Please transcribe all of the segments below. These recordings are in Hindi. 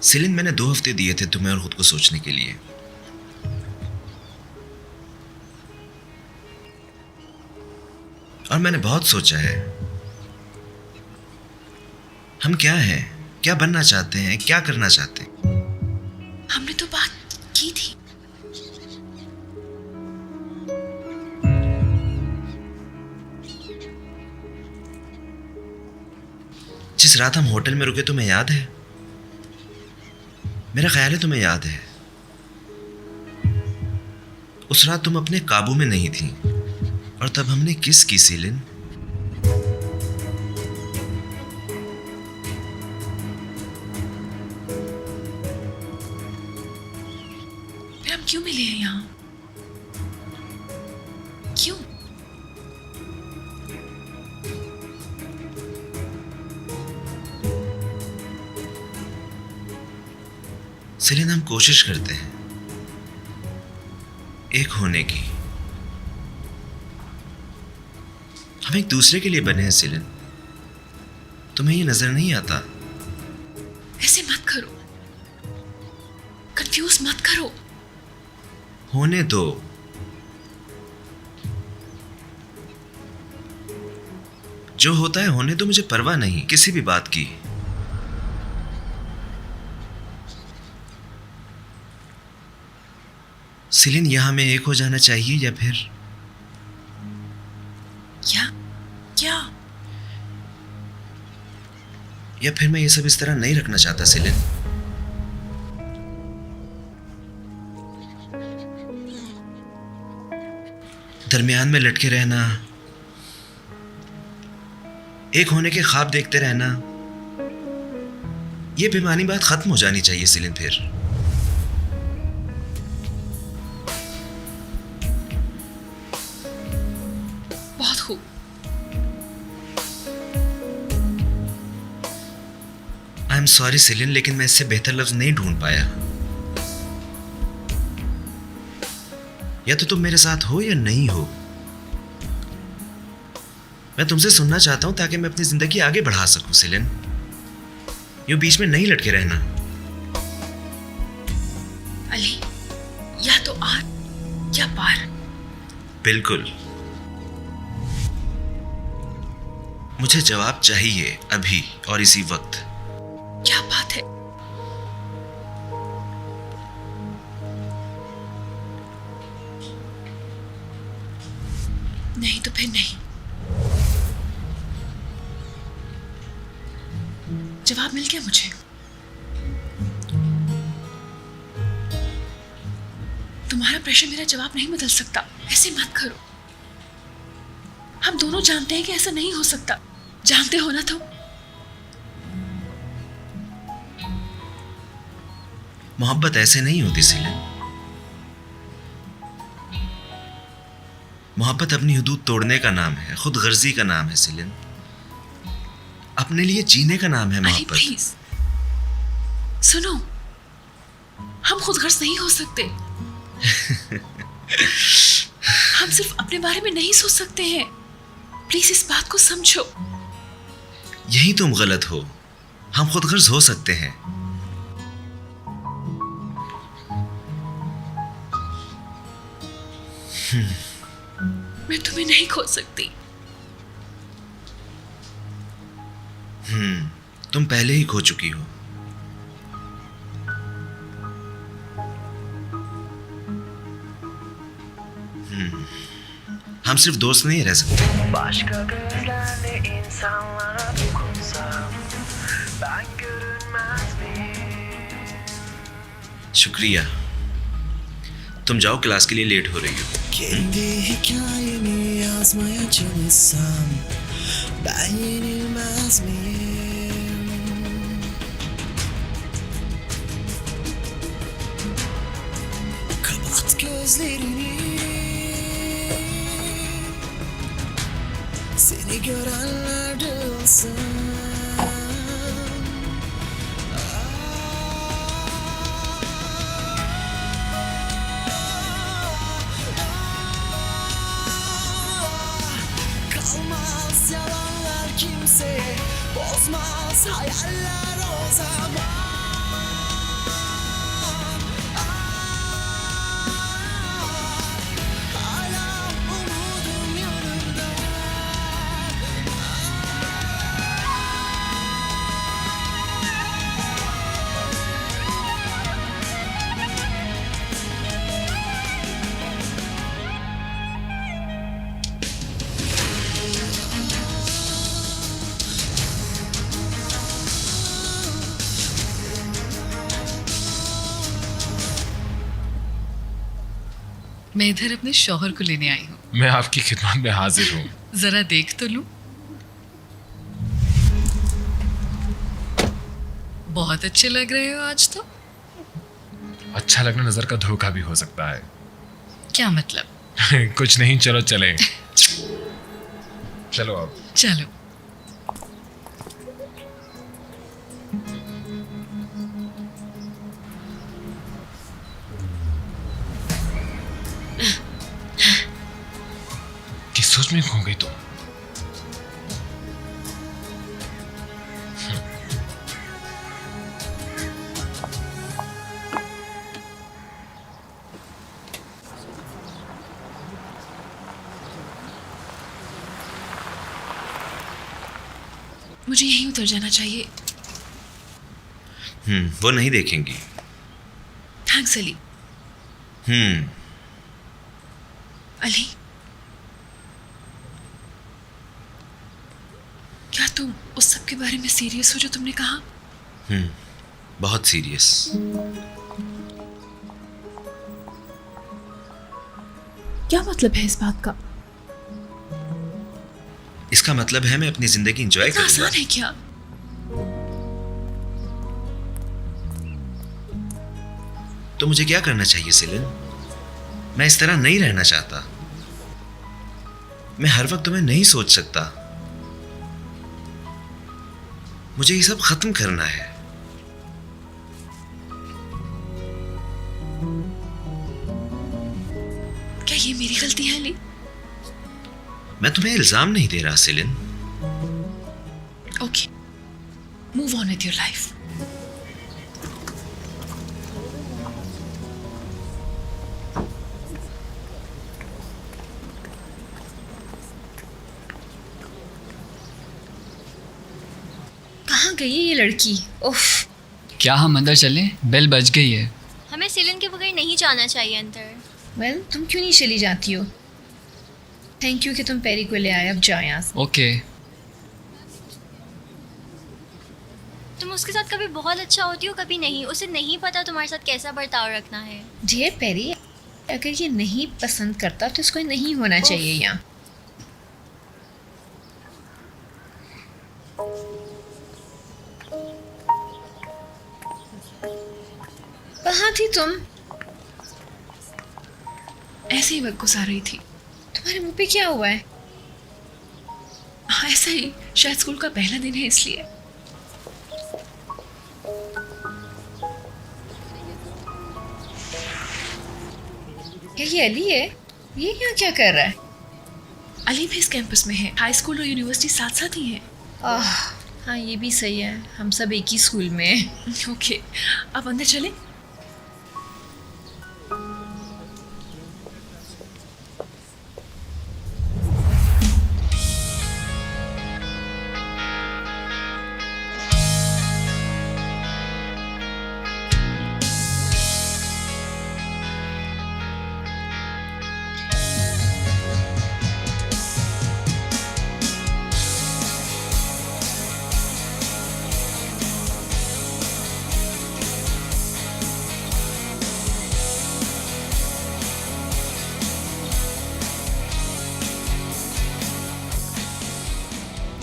सेलिन, मैंने 2 हफ्ते दिए थे तुम्हें और खुद को सोचने के लिए। और मैंने बहुत सोचा है। हम क्या हैं, क्या बनना चाहते हैं, क्या करना चाहते हैं। हमने तो बात की थी। जिस रात हम होटल में रुके तुम्हें याद है? मेरा ख्याल है तुम्हें याद है। उस रात तुम अपने काबू में नहीं थी और तब हमने किस की, सेलिन? फिर हम क्यों मिले हैं यहाँ? क्यों? सेलिन, हम कोशिश करते हैं एक होने की। हम एक दूसरे के लिए बने हैं सेलिन। तुम्हें ये नजर नहीं आता? ऐसे मत करो, कंफ्यूज मत करो। होने दो। जो होता है होने दो, मुझे परवाह नहीं किसी भी बात की। सेलिन, यहां में एक हो जाना चाहिए या फिर क्या? या फिर मैं ये सब इस तरह नहीं रखना चाहता सेलिन। दरमियान में लटके रहना, एक होने के ख्वाब देखते रहना, ये बेमानी बात खत्म हो जानी चाहिए सेलिन। फिर बहुत खूब। आई एम सॉरी सेलिन, लेकिन मैं इससे बेहतर लफ्ज नहीं ढूंढ पाया। या तो तुम मेरे साथ हो या नहीं हो। मैं तुमसे सुनना चाहता हूं ताकि मैं अपनी जिंदगी आगे बढ़ा सकूं सेलिन। यूं बीच में नहीं लटके रहना। अली, या तो आर या पार। बिल्कुल। मुझे जवाब चाहिए अभी और इसी वक्त। क्या बात है? नहीं तो फिर नहीं। जवाब मिल गया मुझे। तुम्हारा प्रश्न मेरा जवाब नहीं बदल सकता। ऐसे मत करो। हम दोनों जानते हैं कि ऐसा नहीं हो सकता। जानते हो ना तुम? मोहब्बत ऐसे नहीं होती सेलिन। मोहब्बत अपनी हुदूद तोड़ने का नाम है, खुद गर्जी का नाम है सेलिन। अपने लिए जीने का नाम है अली मोहब्बत। प्लीज सुनो, हम खुद गर्ज नहीं हो सकते। हम सिर्फ अपने बारे में नहीं सोच सकते हैं। प्लीज इस बात को समझो। यही तुम गलत हो। हम खुद गर्ज हो सकते हैं। मैं तुम्हें नहीं खो सकती। तुम पहले ही खो चुकी हो। हम सिर्फ दोस्त नहीं रह सकते। Başka gözlerle insanlara dokunsam ben görünmez miyim? शुक्रिया। तुम जाओ, क्लास के लिए लेट हो रही हो। Kendi hikayemi yazmaya çalışsam ben yenilmez miyim? Kapat gözlerini, seni görenler dağılsın. Kalmaz yalanlar kimseye, bozmaz hayaller o zaman. Hala umudum yanımda. मैं इधर अपने शौहर को लेने आई हूँ, मैं आपकी खिदमत में हाजिर हूँ। जरा देख तो लूं। बहुत अच्छे लग रहे हो आज तो। अच्छा लगना नजर का धोखा भी हो सकता है। क्या मतलब? कुछ नहीं, चलो चले। चलो अब। चलो। किस सोच में खो गई तुम? मुझे यहीं उतर जाना चाहिए। वो नहीं देखेंगी। थैंक्स अली। अली, क्या तुम उस सब के बारे में सीरियस हो जो तुमने कहा? बहुत सीरियस। क्या मतलब है इस बात का? इसका मतलब है मैं अपनी जिंदगी एंजॉय इतना करूंगा। आसान है क्या? तो मुझे क्या करना चाहिए सेलिन? मैं इस तरह नहीं रहना चाहता। मैं हर वक्त तुम्हें नहीं सोच सकता। मुझे ये सब खत्म करना है। क्या ये मेरी गलती है अली? मैं तुम्हें इल्जाम नहीं दे रहा Celine. Okay, move on with your life. कहाँ गई है ये लड़की? उफ। क्या हम अंदर चलें? बेल बज गई है। हमें सीलन के बगैर नहीं जाना चाहिए अंदर। वेल, तुम क्यों नहीं चली जाती हो? थैंक यू कि तुम पेरी को ले आए। अब जाओ यहाँ से। ओके। तुम उसके साथ कभी बहुत अच्छा होती हो, कभी नहीं। उसे नहीं पता तुम्हारे साथ कैसा बर्ताव रखना है। डियर पेरी, अगर ये नहीं पसंद करता तो इसको नहीं होना चाहिए यहाँ। कहाँ थी तुम? ऐसे ही वक्त गुजार रही थी। तुम्हारे मुंह पे क्या हुआ है? हाँ, ऐसा ही, शायद स्कूल का पहला दिन है इसलिए। क्या ये अली है? ये यहाँ क्या कर रहा है? अली भी इस कैंपस में है। हाई स्कूल और यूनिवर्सिटी साथ साथ ही है। हाँ, ये भी सही है। हम सब एक ही स्कूल में हैं। ओके, अब अंदर चलें।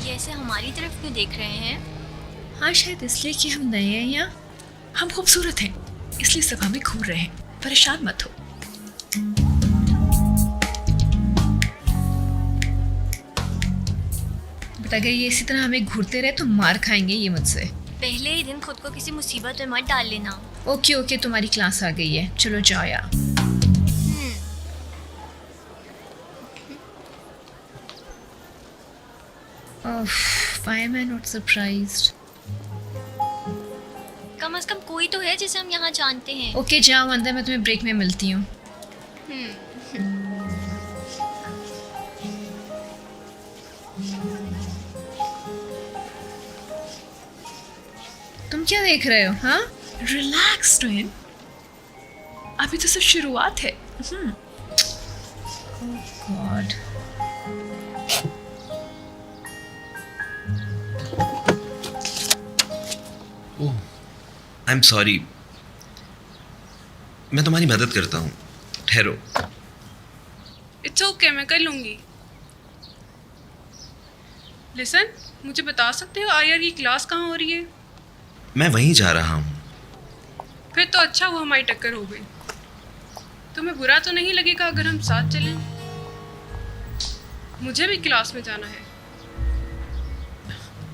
ये ऐसे हमारी तरफ क्यों देख रहे हैं? हाँ, शायद इसलिए कि हम नए हैं यहाँ। हम खूबसूरत हैं, इसलिए सब हमें घूर रहे हैं। परेशान मत हो। बट अगर ये इसी तरह हमें घूरते रहे तो मार खाएंगे ये मुझसे। पहले ही दिन खुद को किसी मुसीबत में मत डाल लेना। ओके ओके, तुम्हारी क्लास आ गई है, चलो जाओ यार। Why am I not surprised? कम से कम कोई तो है जिसे हम यहाँ जानते हैं। ओके जाओ अंदर, मैं तुम्हें ब्रेक में मिलती हूँ। तुम क्या देख रहे हो? हाँ, रिलैक्स ट्विन, अभी तो सिर्फ शुरुआत है। गॉड। आई एम सॉरी, मैं तुम्हारी मदद करता हूँ, ठहरो। इट्स ओके, मैं कर लूँगी। लिसन, मुझे बता सकते हो आयर की क्लास कहाँ हो रही है? मैं वहीं जा रहा हूँ। फिर तो अच्छा हुआ हमारी टक्कर हो गई। तुम्हें बुरा तो नहीं लगेगा अगर हम साथ चलें? मुझे भी क्लास में जाना है।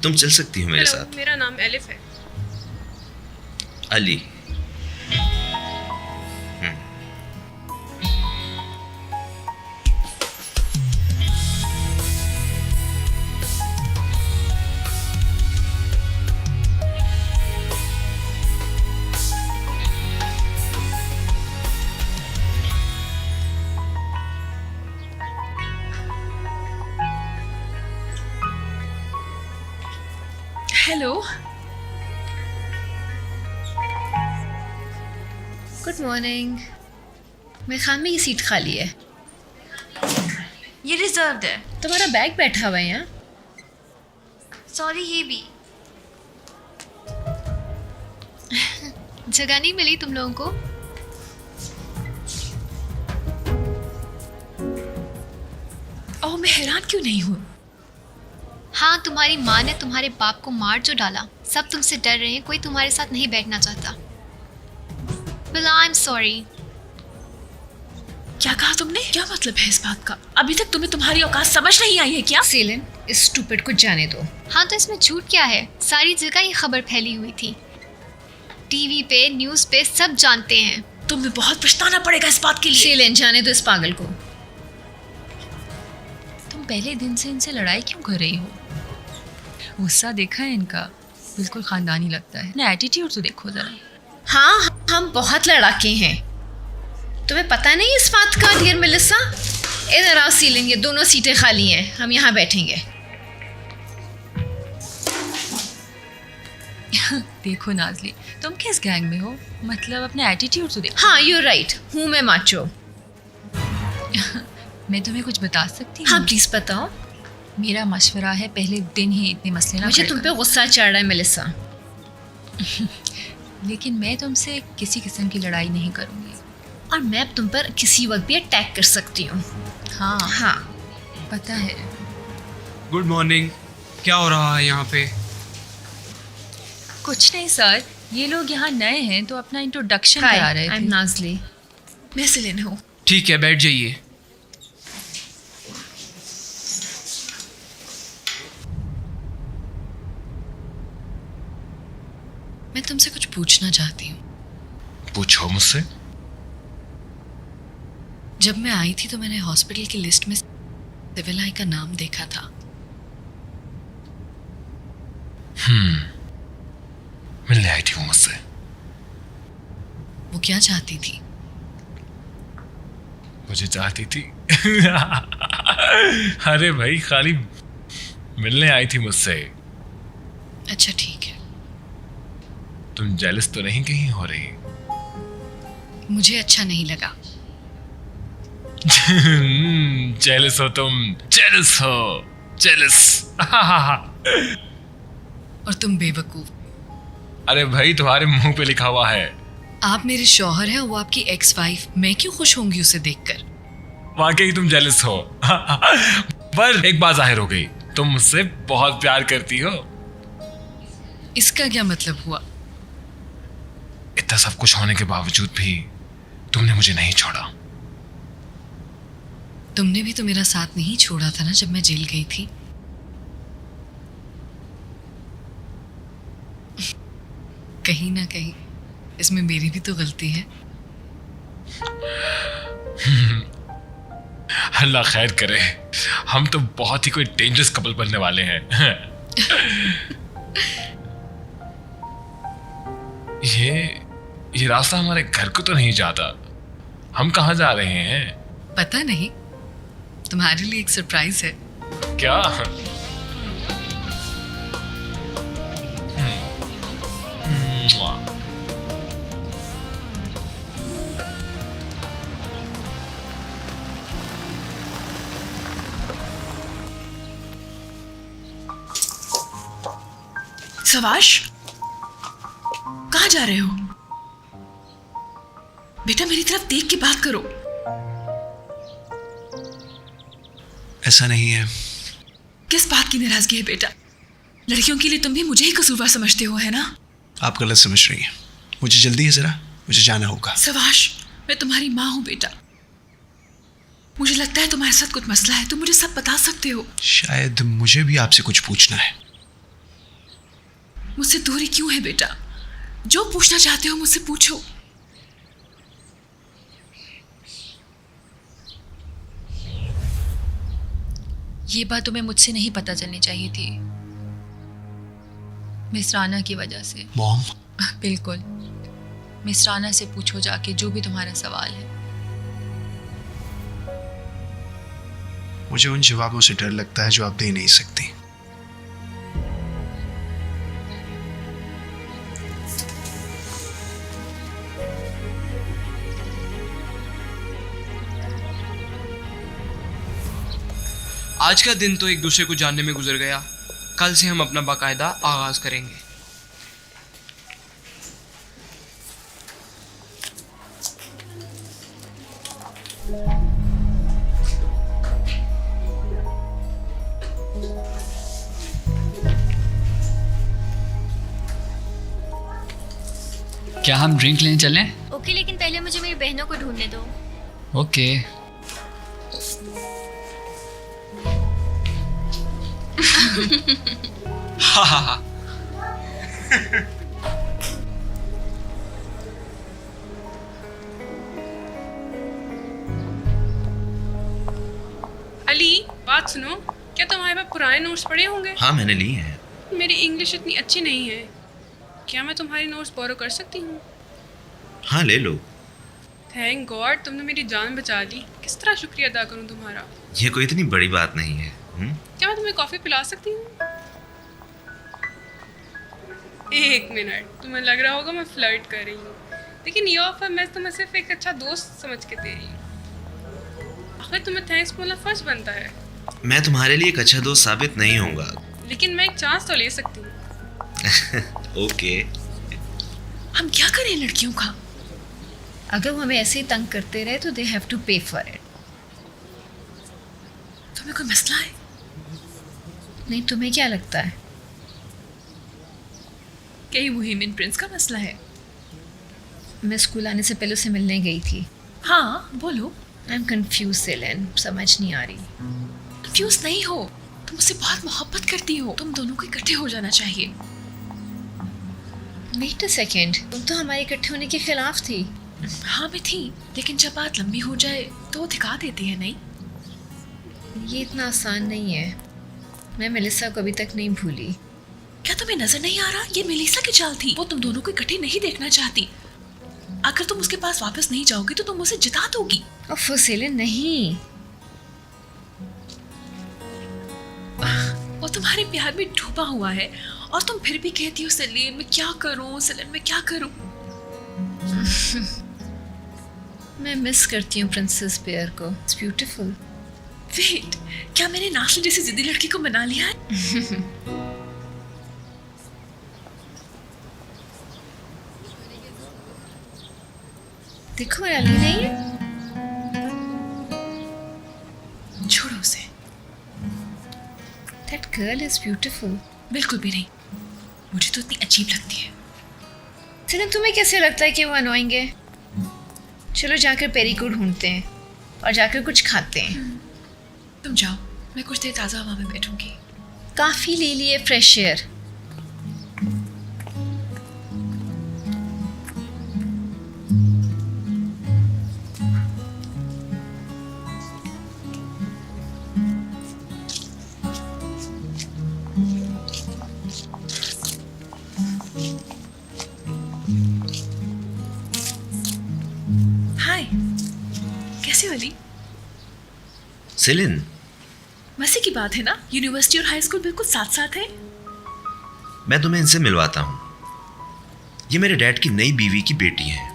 तुम चल सकती हो मेरे हेलो, साथ। मेरा नाम एलिफ है। अली। Hello, good morning. मेरे ख्याल में ये सीट खाली है। ये रिजर्व्ड है। तुम्हारा बैग बैठा हुआ है यहाँ। सॉरी, ये भी जगह नहीं मिली तुम लोगों को। ओह मैं हैरान क्यों नहीं हूँ। हाँ, तुम्हारी माँ ने तुम्हारे बाप को मार जो डाला, सब तुमसे डर रहे हैं, कोई तुम्हारे साथ नहीं बैठना चाहता। Well, I'm sorry. क्या कहा तुमने? क्या मतलब है इस बात का? अभी तक तुम्हें तुम्हारी औकात समझ नहीं आई है क्या? सेलिन, इस स्टूपिड को जाने दो। हाँ, तो इसमें झूठ क्या है? सारी जगह ये खबर फैली हुई थी, टीवी पे, न्यूज़ पे, सब जानते हैं। तुम्हें बहुत पछताना पड़ेगा इस बात के लिए। सेलिन, जाने दो इस पागल को। तुम पहले दिन से इनसे लड़ाई क्यों कर रही हो? गुस्सा देखा है इनका, बिल्कुल खानदानी लगता है ना। एटीट्यूड तो देखो जरा। हाँ, हम बहुत लड़ाके हैं। तुम्हें पता नहीं इस बात का डियर मेलिसा? इधर आओ सीलिन, ये दोनों सीटें खाली हैं, हम यहाँ बैठेंगे। देखो नाजली, तुम किस गैंग में हो? मतलब अपना एटीट्यूड तो देखो। हाँ, यू राइट, हूँ मैं माचो। मैं तुम्हें कुछ बता सकती हूँ? हाँ प्लीज बताओ। मेरा मशवरा है, पहले दिन ही इतने मसले ना मुझे खड़े तुम पे करो। गुस्सा चढ़ रहा है मेलिसा। लेकिन मैं तुमसे किसी किस्म की लड़ाई नहीं करूँगी। और मैं अब तुम पर किसी वक्त भी अटैक कर सकती हूँ। हाँ हाँ, पता है। Good morning. क्या हो रहा है यहाँ पे? कुछ नहीं सर, ये लोग यहाँ नए हैं तो अपना इंट्रोडक्शन हाय, करा रहे आई एम थे। नाज़ली। मैं सेलिन हूँ। ठीक है, बैठ जाइए। मैं तुमसे कुछ पूछना चाहती हूँ। पूछो मुझसे। जब मैं आई थी तो मैंने हॉस्पिटल की लिस्ट में सिविल आई का नाम देखा था। मिलने आई थी वो मुझसे। वो क्या चाहती थी? मुझे चाहती थी। अरे भाई, खाली मिलने आई थी मुझसे। अच्छा ठीक है। तुम जेलस तो नहीं कहीं हो रही? मुझे अच्छा नहीं लगा। जेलस हो तुम, जेलस हो, जेलस। और तुम बेवकूफ। अरे भाई, तुम्हारे मुंह पे लिखा हुआ है। आप मेरे शौहर हैं, वो आपकी एक्स वाइफ। मैं क्यों खुश होंगी उसे देखकर? वाकई तुम जेलस हो। पर एक बात जाहिर हो गई, तुम मुझसे बहुत प्यार करती हो। इसका क्या मतलब हुआ? इतना सब कुछ होने के बावजूद भी तुमने मुझे नहीं छोड़ा। तुमने भी तो मेरा साथ नहीं छोड़ा था ना जब मैं जेल गई थी। कहीं ना कहीं इसमें मेरी भी तो गलती है। अल्लाह खैर करे। हम तो बहुत ही कोई डेंजरस कपल बनने वाले हैं। ये रास्ता हमारे घर को तो नहीं जाता। हम कहाँ जा रहे हैं? पता नहीं, तुम्हारे लिए एक सरप्राइज है। क्या? मुआ। सवाश, कहाँ जा रहे हो? बेटा मेरी तरफ देख के बात करो। ऐसा नहीं है। किस बात की नाराजगी है बेटा? लड़कियों के लिए तुम भी मुझे ही कसूरवार समझते हो, है ना? आप गलत समझ रही हैं। मुझे जल्दी है, ज़रा मुझे जाना होगा। सवाश, मैं तुम्हारी माँ हूँ बेटा। मुझे लगता है तुम्हारे साथ कुछ मसला है, तुम मुझे सब बता सकते हो। शायद मुझे भी आपसे कुछ पूछना है। मुझसे दूरी क्यों है बेटा? जो पूछना चाहते हो मुझसे पूछो। ये बात तुम्हें मुझसे नहीं पता चलनी चाहिए थी, मिस राना की वजह से। मॉम, बिल्कुल, मिस राना से पूछो जाके जो भी तुम्हारा सवाल है। मुझे उन जवाबों से डर लगता है जो आप दे नहीं सकती। आज का दिन तो एक दूसरे को जानने में गुजर गया। कल से हम अपना बाकायदा आगाज करेंगे। क्या हम ड्रिंक लेने चलें? ओके, लेकिन पहले मुझे मेरी बहनों को ढूंढने दो। ओके। हा हा हा। अली, बात सुनो, क्या तुम्हारे पास पुराने नोट्स पड़े होंगे? हाँ, मैंने लिए हैं। मेरी इंग्लिश इतनी अच्छी नहीं है, क्या मैं तुम्हारी नोट्स बोरो कर सकती हूँ? हाँ, ले लो। थैंक गॉड, तुमने मेरी जान बचा ली। किस तरह शुक्रिया अदा करूँ तुम्हारा? ये कोई इतनी बड़ी बात नहीं है। क्या मैं तुम्हें कॉफ़ी पिला सकती हूँ? एक मिनट, तुम्हें लग रहा होगा मैं फ्लर्ट कर रही हूँ, लेकिन ये ऑफर मैं तुम्हें सिर्फ एक अच्छा दोस्त समझ के दे रही हूँ। आखिर तुम्हें थैंक्स बोलना फर्ज बनता है। मैं तुम्हारे लिए एक अच्छा दोस्त साबित नहीं होऊंगा। लेकिन मैं एक चांस तो ले सकती हूँ। ओके। हम क्या करें लड़कियों का? अगर वो हमें ऐसे ही तंग करते रहे तो दे हैव टू पे फॉर इट। तुम्हें कोई मसला है? नहीं, तुम्हें क्या लगता है? क्या ये मुहिमिन प्रिंस का मसला है? मैं स्कूल आने से पहले उसे मिलने गई थी। हाँ बोलो। आई एम कंफ्यूज सेलेन, समझ नहीं आ रही। कंफ्यूज नहीं हो, तुम उससे बहुत मोहब्बत करती हो, तुम दोनों को इकट्ठे हो जाना चाहिए। वेट अ सेकेंड, तुम तो हमारे इकट्ठे होने के खिलाफ थी। हाँ मैं थी, लेकिन जब बात लंबी हो जाए तो वो दिखा देती है। नहीं, ये इतना आसान नहीं है। मैं मेलिसा को अभी तक नहीं भूली। क्या तुम्हें नजर नहीं आ रहा? ये मेलिसा की चाल थी। वो तुम दोनों को इकट्ठे नहीं देखना चाहती। अगर तुम उसके पास वापस नहीं जाओगी तो तुम उसे जिता दोगी। ओह सेलेन, नहीं। वो तुम्हारे प्यार में डूबा हुआ है और तुम फिर भी कहती हो सेलेन मैं क्या करूं, सेलेन मैं क्या करूं। मैं मिस करती हूँ प्रिंसेस पेयर को। It's beautiful. वेट, क्या मैंने नासली जैसी जिद्दी लड़की को मना लिया है? देखो अली नहीं है। छोड़ो उसे। That girl is beautiful. बिल्कुल भी नहीं, मुझे तो इतनी अजीब लगती है। सेलेन, तुम्हें कैसे लगता है कि वो अनोइंग है? चलो जाकर पेरी को ढूंढते हैं और जाकर कुछ खाते हैं। तुम जाओ, मैं कुछ देर ताज़ा हवा में बैठूंगी। काफ़ी ले लिए फ्रेश एयर। कैसे हो अली? सेलिन, मजे की बात है ना, यूनिवर्सिटी और हाई स्कूल बिल्कुल साथ साथ है। मैं तुम्हें इनसे मिलवाता हूँ। ये मेरे डैड की नई बीवी की बेटी है।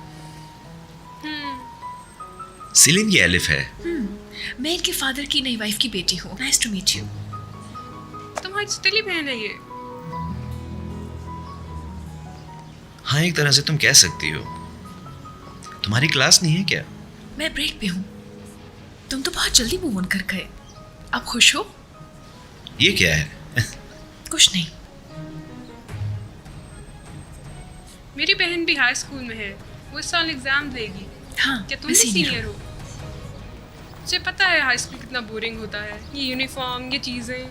सेलिन, ये एलिफ है। मैं इनके फादर की नई वाइफ की बेटी हूँ। Nice to meet you. तुम्हारी चुतली बहन है ये। हाँ, एक तरह से तुम कह सकती हो। तुम्हारी क्लास नहीं है क्या? मैं ब्रेक पे हूँ। तुम तो बहुत जल्दी मूव ऑन कर गए। आप खुश हो? ये क्या है? कुछ नहीं। मेरी बहन भी हाई स्कूल में है, वो इस साल एग्जाम देगी। हाँ, क्या तुम मैं भी senior सीनियर हो? मुझे पता है हाई स्कूल कितना बोरिंग होता है, ये यूनिफॉर्म, ये चीज़ें।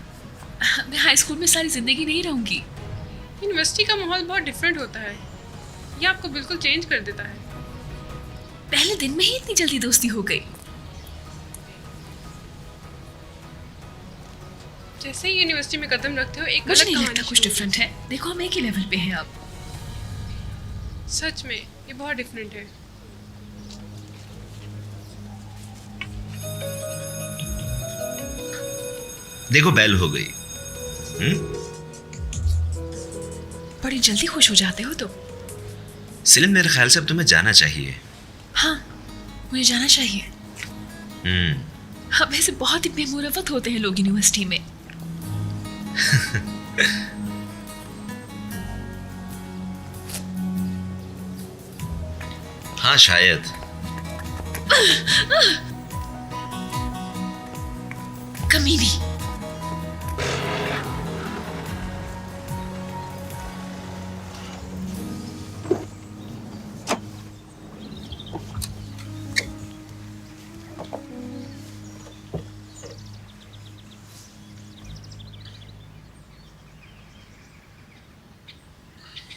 मैं हाई स्कूल में सारी जिंदगी नहीं रहूंगी। यूनिवर्सिटी का माहौल बहुत डिफरेंट होता है, ये आपको बिल्कुल चेंज कर देता है। पहले दिन में ही इतनी जल्दी दोस्ती हो गई। जैसे ही यूनिवर्सिटी में कदम रखते हो एक मुझे अलग नहीं कहानी लगता कुछ शुरू डिफरेंट है। देखो हम एक ही लेवल पे हैं अब। होती है। सच में ये बहुत डिफरेंट है। देखो, बेल हो गई। बड़ी जल्दी खुश हो जाते हो तुम। सेलिन, मेरे ख्याल से अब तुम्हें जाना चाहिए। हाँ, मुझे जाना चाहिए। हाँ, वैसे बहुत ही बेमुरवत होते हैं लोग यूनिवर्सिटी में। हाँ, शायद। कमीनी।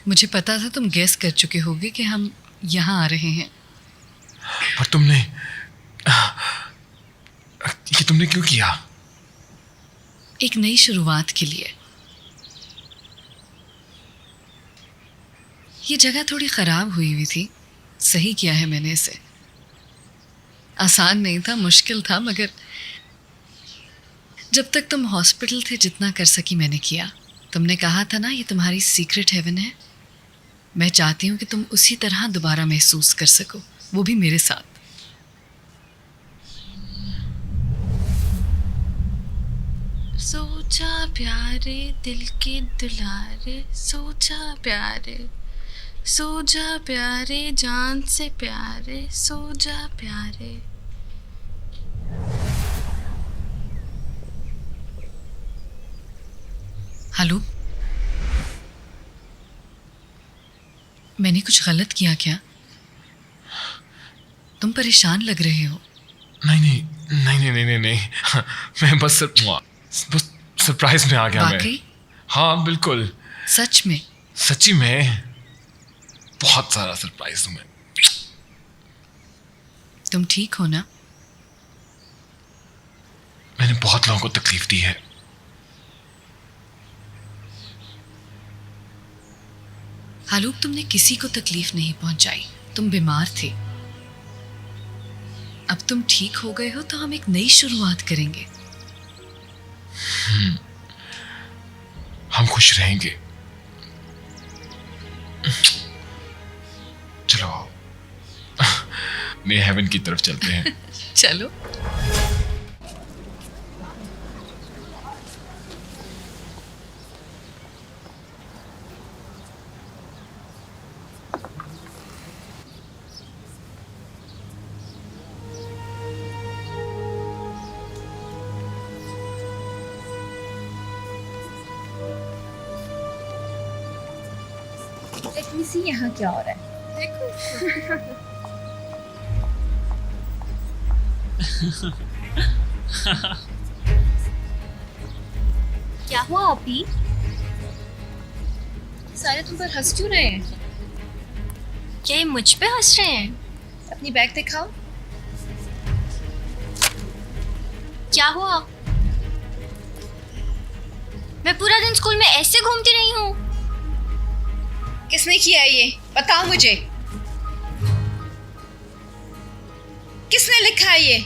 मुझे पता था तुम गेस कर चुके होगे कि हम यहाँ आ रहे हैं। पर तुमने ये तुमने क्यों किया? एक नई शुरुआत के लिए। ये जगह थोड़ी ख़राब हुई हुई थी, सही किया है मैंने इसे। आसान नहीं था, मुश्किल था, मगर जब तक तुम हॉस्पिटल थे जितना कर सकी मैंने किया। तुमने कहा था ना ये तुम्हारी सीक्रेट हेवन है। मैं चाहती हूँ कि तुम उसी तरह दोबारा महसूस कर सको, वो भी मेरे साथ। सोचा प्यारे दिल के दुलारे, सोचा प्यारे, सो जा प्यारे, जान से प्यारे, सो जा प्यारे। हेलो, मैंने कुछ गलत किया क्या? तुम परेशान लग रहे हो। नहीं नहीं नहीं नहीं नहीं नहीं, नहीं। मैं बस सरप्राइज में आ गया मैं। वाकई? हाँ बिल्कुल, सच में? सच्ची में बहुत सारा सरप्राइज हूँ मैं। तुम ठीक हो ना? मैंने बहुत लोगों को तकलीफ दी है। आलोक, तुमने किसी को तकलीफ नहीं पहुंचाई। तुम बीमार थे, अब तुम ठीक हो गए हो तो हम एक नई शुरुआत करेंगे। हम खुश रहेंगे। चलो आओ, नए हेवन की तरफ चलते हैं। चलो। लेट मी सी यहाँ क्या हो रहा है। देखो। क्या हुआ अभी? सारे तुम पर हंस क्यों रहे हैं? क्या ये मुझ पे हंस रहे हैं? अपनी बैग दिखाओ। क्या हुआ? मैं पूरा दिन स्कूल में ऐसे घूमती रही हूँ। किसने किया ये? बताओ मुझे। किसने किसने लिखा है ये?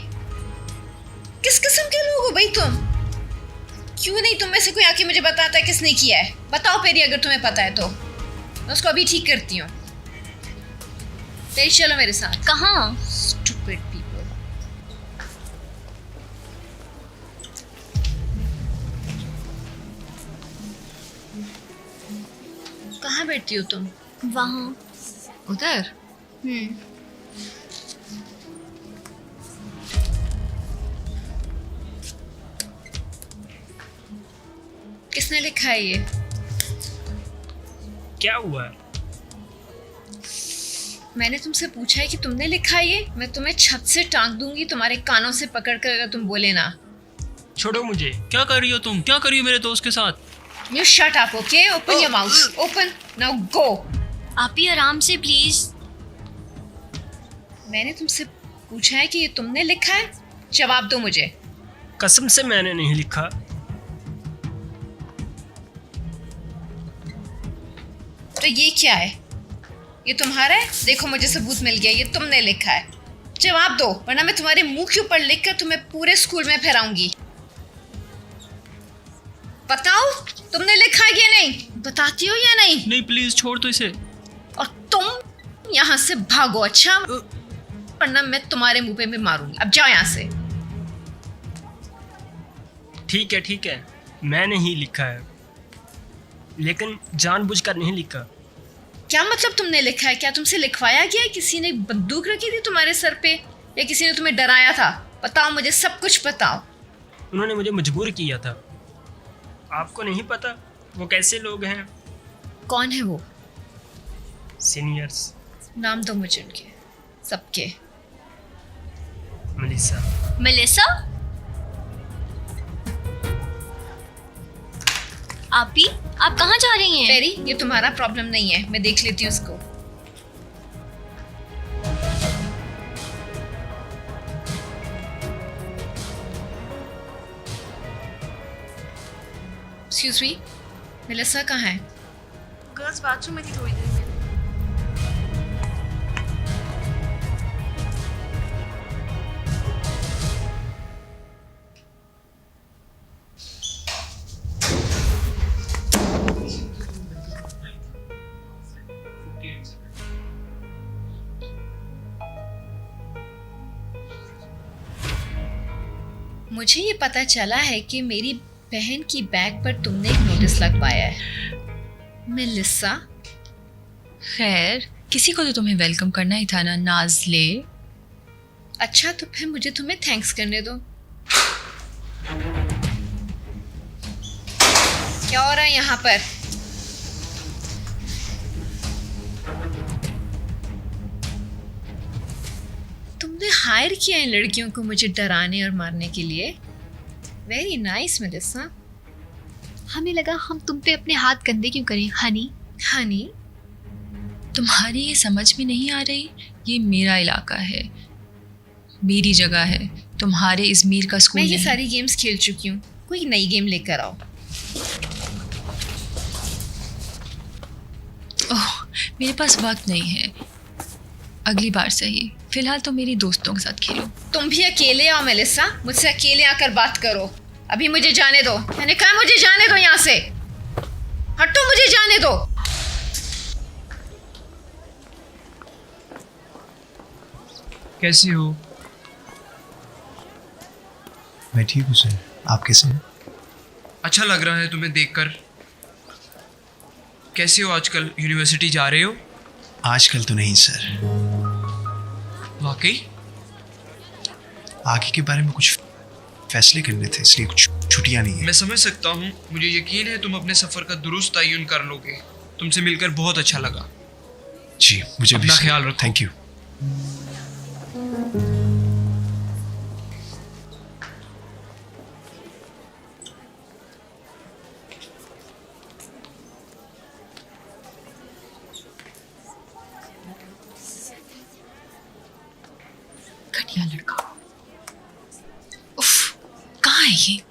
किस किस्म के लोग हो भाई तुम? क्यों नहीं तुम में से कोई आके मुझे बताता है किसने किया है? बताओ पेरी, अगर तुम्हें पता है तो मैं उसको अभी ठीक करती हूँ। पेरी चलो मेरे साथ। कहाँ? Stupid people. कहाँ बैठती हो तुम? वहाँ। उधर? किसने लिखा है ये? क्या हुआ? मैंने तुमसे पूछा है कि तुमने लिखा है ये? मैं तुम्हें छत से टांग दूंगी तुम्हारे कानों से पकड़ कर, अगर तुम बोले ना। छोड़ो मुझे। क्या कर रही हो तुम? क्या कर रही हो मेरे दोस्त के साथ? You shut up, okay? Open your mouth. Open. Now go. आप ही आराम से प्लीज। मैंने तुमसे पूछा है कि ये तुमने लिखा है? जवाब दो मुझे। कसम से मैंने नहीं लिखा। तो ये क्या है? ये तुम्हारा है? देखो मुझे सबूत मिल गया, ये तुमने लिखा है। जवाब दो, वरना मैं तुम्हारे मुंह के ऊपर लिखकर तुम्हें पूरे स्कूल में फहराऊंगी। बताओ, तुमने लिखा है या नहीं? बताती हो या नहीं? नहीं, प्लीज छोड़ दो इसे। और तुम यहाँ से भागो, अच्छा? वरना मैं तुम्हारे मुंह पे भी मारूंगी। अब जाओ यहाँ से। ठीक है, मैंने ही लिखा है, लेकिन जानबूझकर नहीं लिखा। क्या मतलब तुमने लिखा है? क्या तुमसे लिखवाया गया है? किसी ने बंदूक रखी थी तुम्हारे सर पे, या किसी ने तुम्हें डराया था? बताओ मुझे, सब कुछ बताओ। उन्होंने मुझे मजबूर किया था। आपको नहीं पता वो कैसे लोग हैं? कौन है वो? सीनियर्स। नाम दो मुझे उनके, सबके। मेलिसा। मेलिसा? आप कहाँ जा रही हैं? पेरी, ये तुम्हारा प्रॉब्लम नहीं है, मैं देख लेती हूँ उसको। एक्सक्यूज मी, मेलिसा कहाँ है? गर्ल्स बाथरूम में थी थोड़ी देर में। मुझे ये पता चला है कि मेरी बहन की बैग पर तुमने एक नोटिस लगवाया है। मेलिसा? खैर, किसी को तो तुम्हें वेलकम करना ही था ना नाज़ले। अच्छा, तो फिर मुझे तुम्हें थैंक्स करने दो। क्या हो रहा है यहाँ पर? तुमने हायर किया इन लड़कियों को मुझे डराने और मारने के लिए? Very nice Melissa. हमें लगा हम तुम पे अपने हाथ गंदे क्यों करें हनी। हनी? तुम्हारी ये समझ में नहीं आ रही? ये मेरा इलाका है, मेरी जगह है, तुम्हारे इज़मीर का स्कूल मैं ये नहीं। सारी गेम्स खेल चुकी हूँ, कोई नई गेम लेकर आओ। ओह, मेरे पास वक्त नहीं है, अगली बार सही। फिलहाल तो मेरी दोस्तों के साथ खेलो। तुम भी अकेले आओ मेलिसा, मुझसे अकेले आकर बात करो। अभी मुझे जाने दो, मैंने कहा मुझे जाने दो यहाँ से। हटो, मुझे जाने दो। कैसी हो? मैं ठीक हूँ सर, आप कैसे हैं? अच्छा लग रहा है तुम्हें देखकर। कैसे हो आजकल? यूनिवर्सिटी जा रहे हो? आजकल तो नहीं सर, वाकई? आगे के बारे में कुछ फैसले करने थे, इसलिए कुछ छुट्टियां नहीं है। मैं समझ सकता हूँ, मुझे यकीन है तुम अपने सफ़र का दुरुस्त तयन कर लोगे। तुमसे मिलकर बहुत अच्छा लगा। जी, मुझे भी अपना सर। ख्याल रखो। Thank you. घटिया लड़का। उफ, कहाँ है ये?